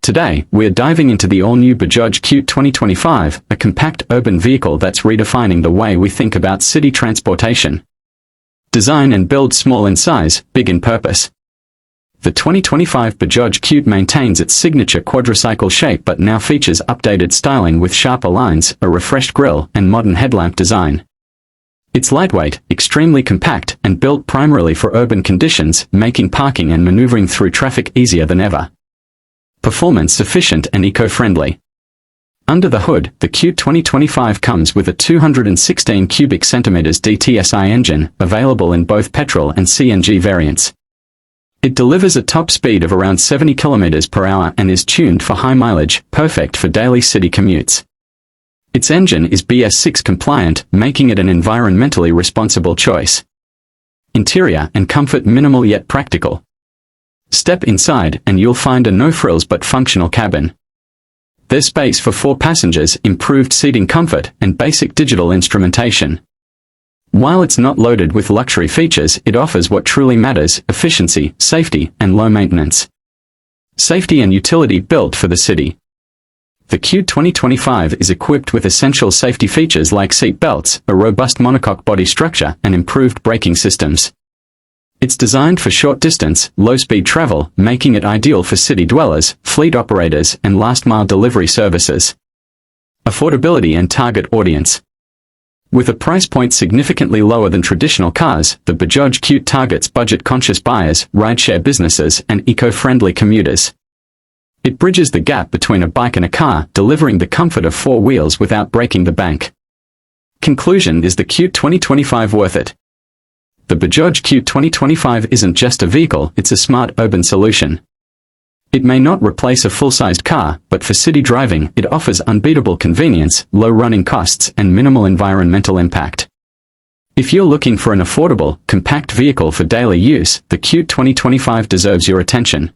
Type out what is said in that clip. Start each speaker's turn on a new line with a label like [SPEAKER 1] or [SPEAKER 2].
[SPEAKER 1] Today, we're diving into the all-new Bajaj Qute 2025, a compact urban vehicle that's redefining the way we think about city transportation. Design and build small in size, big in purpose. The 2025 Bajaj Qute maintains its signature quadricycle shape but now features updated styling with sharper lines, a refreshed grille, and modern headlamp design. It's lightweight, extremely compact, and built primarily for urban conditions, making parking and maneuvering through traffic easier than ever. Performance efficient and eco-friendly. Under the hood, the Qute 2025 comes with a 216 cubic centimeters DTSI engine, available in both petrol and CNG variants. It delivers a top speed of around 70 km per hour and is tuned for high mileage, perfect for daily city commutes. Its engine is BS6 compliant, making it an environmentally responsible choice. Interior and comfort minimal yet practical. Step inside and you'll find a no-frills but functional cabin. There's space for 4 passengers, improved seating comfort, and basic digital instrumentation. While it's not loaded with luxury features, it offers what truly matters: efficiency, safety, and low maintenance. Safety and utility built for the city. The Qute 2025 is equipped with essential safety features like seat belts, a robust monocoque body structure, and improved braking systems. It's designed for short-distance, low-speed travel, making it ideal for city dwellers, fleet operators, and last-mile delivery services. Affordability and target audience. With a price point significantly lower than traditional cars, the Bajaj Qute targets budget-conscious buyers, rideshare businesses, and eco-friendly commuters. It bridges the gap between a bike and a car, delivering the comfort of 4 wheels without breaking the bank. Conclusion: is the Qute 2025 worth it? The Bajaj Qute 2025 isn't just a vehicle, it's a smart urban solution. It may not replace a full-sized car, but for city driving, it offers unbeatable convenience, low running costs, and minimal environmental impact. If you're looking for an affordable, compact vehicle for daily use, the Qute 2025 deserves your attention.